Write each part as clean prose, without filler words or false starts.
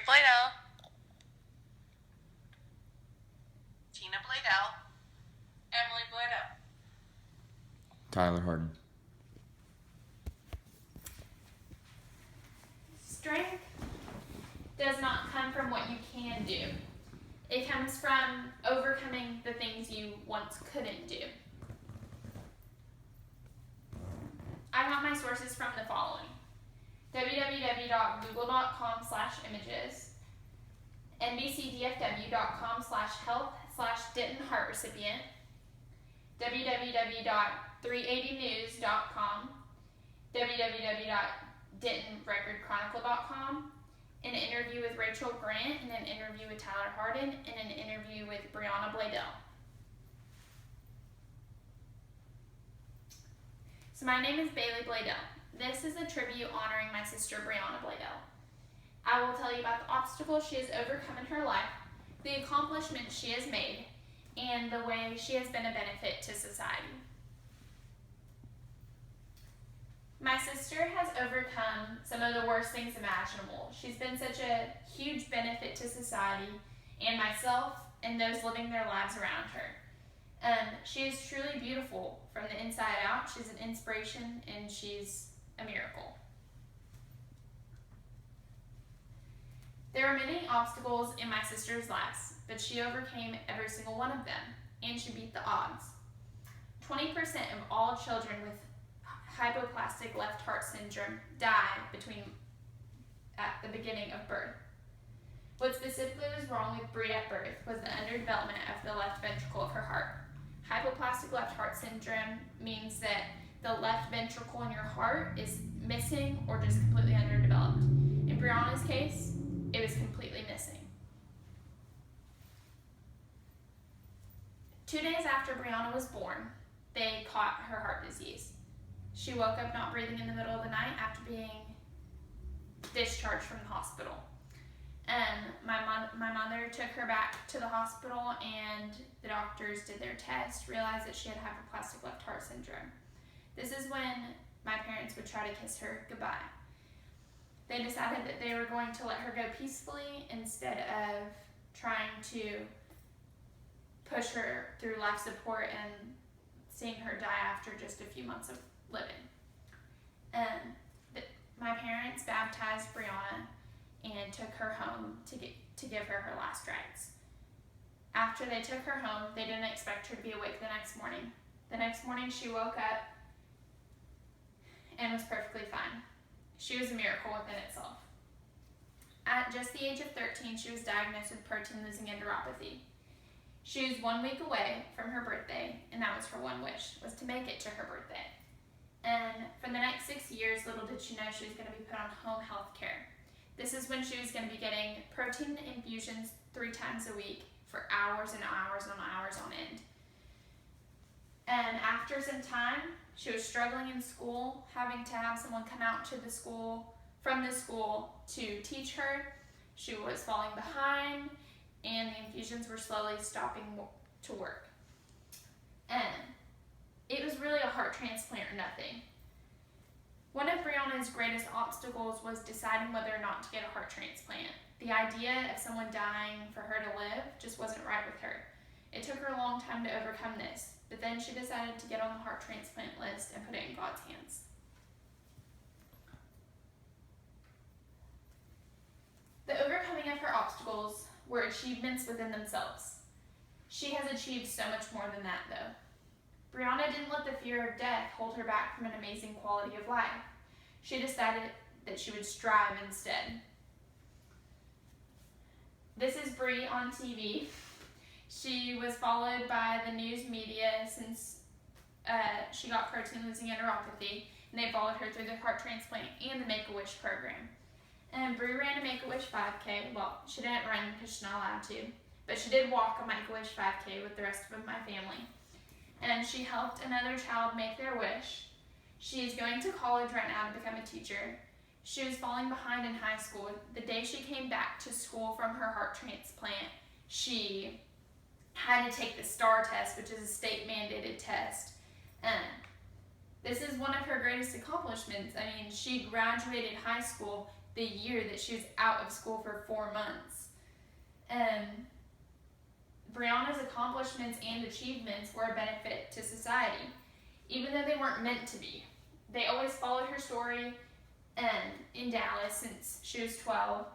Bladel. Tina Bladel. Emily Bladel. Tyler Harden. Strength does not come from what you can do. It comes from overcoming the things you once couldn't do. I got my sources from the following: www.google.com/images, nbcdfw.com/health/Denton Heart Recipient, www.380news.com, www.dentonrecordchronicle.com, an interview with Rachel Grant, and an interview with Tyler Harden, and an interview with Brianna Bladel. So my name is Bailey Bladel. This is a tribute honoring my sister Brianna Bladel. I will tell you about the obstacles she has overcome in her life, the accomplishments she has made, and the way she has been a benefit to society. My sister has overcome some of the worst things imaginable. She's been such a huge benefit to society and myself and those living their lives around her. She is truly beautiful from the inside out. She's an inspiration and she's a miracle. There were many obstacles in my sister's life, but she overcame every single one of them, and she beat the odds. 20% of all children with hypoplastic left heart syndrome die at the beginning of birth. What specifically was wrong with Brie at birth was the underdevelopment of the left ventricle of her heart. Hypoplastic left heart syndrome means that the left ventricle in your heart is missing or just completely underdeveloped. In Brianna's case, it was completely missing. 2 days after Brianna was born, they caught her heart disease. She woke up not breathing in the middle of the night after being discharged from the hospital. My mother took her back to the hospital, and the doctors did their test, realized that she had hypoplastic left heart syndrome. This is when my parents would try to kiss her goodbye. They decided that they were going to let her go peacefully instead of trying to push her through life support and seeing her die after just a few months of living. My parents baptized Brianna and took her home to give her her last rites. After they took her home, they didn't expect her to be awake the next morning. The next morning she woke up and was perfectly fine. She was a miracle within itself. At just the age of 13, she was diagnosed with protein-losing enteropathy. She was 1 week away from her birthday, and that was her one wish, was to make it to her birthday. And for the next 6 years, little did she know she was going to be put on home health care. This is when she was going to be getting protein infusions 3 times a week for hours and hours and hours on end. And after some time, she was struggling in school, having to have someone come out to from the school to teach her. She was falling behind, and the infusions were slowly stopping to work. And it was really a heart transplant or nothing. One of Brianna's greatest obstacles was deciding whether or not to get a heart transplant. The idea of someone dying for her to live just wasn't right with her. It took her a long time to overcome this, but then she decided to get on the heart transplant list and put it in God's hands. The overcoming of her obstacles were achievements within themselves. She has achieved so much more than that, though. Brianna didn't let the fear of death hold her back from an amazing quality of life. She decided that she would strive instead. This is Brie on TV. She was followed by the news media since she got protein-losing enteropathy, and they followed her through the heart transplant and the Make-A-Wish program. And Brie ran a Make-A-Wish 5K. Well, she didn't run because she's not allowed to, but she did walk a Make-A-Wish 5K with the rest of my family. And she helped another child make their wish. She is going to college right now to become a teacher. She was falling behind in high school. The day she came back to school from her heart transplant, she had to take the STAR test, which is a state-mandated test. This is one of her greatest accomplishments. I mean, she graduated high school the year that she was out of school for 4 months. Brianna's accomplishments and achievements were a benefit to society, even though they weren't meant to be. They always followed her story in Dallas since she was 12,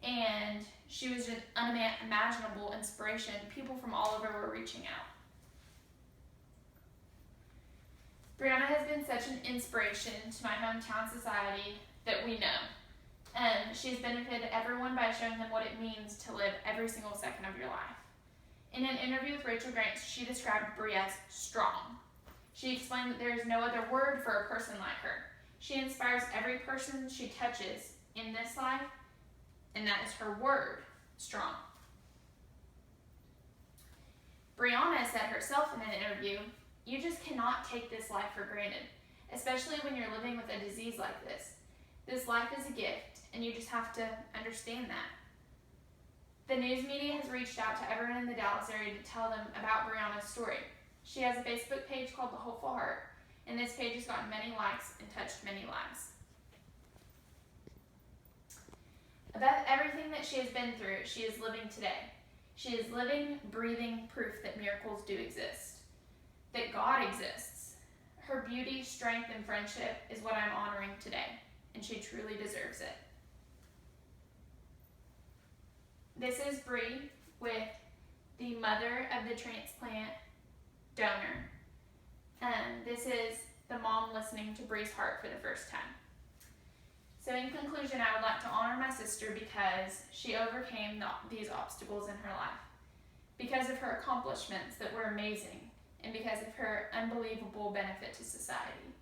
and she was an unimaginable inspiration. People from all over were reaching out. Brianna has been such an inspiration to my hometown society that we know. She's benefited everyone by showing them what it means to live every single second of your life. In an interview with Rachel Grant, she described Bri as strong. She explained that there is no other word for a person like her. She inspires every person she touches in this life, and that is her word, strong. Brianna said herself in an interview, "You just cannot take this life for granted, especially when you're living with a disease like this. This life is a gift, and you just have to understand that." The news media has reached out to everyone in the Dallas area to tell them about Brianna's story. She has a Facebook page called The Hopeful Heart, and this page has gotten many likes and touched many lives. About everything that she has been through, she is living today. She is living, breathing proof that miracles do exist, that God exists. Her beauty, strength, and friendship is what I'm honoring today, and she truly deserves it. This is Bri with the mother of the transplant donor. This is the mom listening to Bri's heart for the first time. So in conclusion, I would like to honor my sister because she overcame these obstacles in her life, because of her accomplishments that were amazing, and because of her unbelievable benefit to society.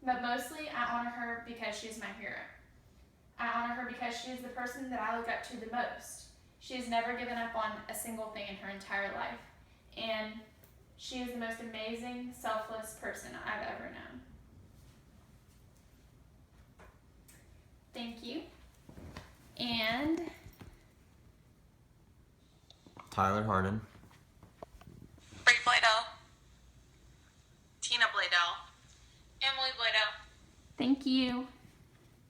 But mostly, I honor her because she's my hero. I honor her because she is the person that I look up to the most. She has never given up on a single thing in her entire life, and she is the most amazing, selfless person I've ever known. Thank you. And Tyler Harden. Bri Bladell. Tina Bladell. Emily Bladell. thank you.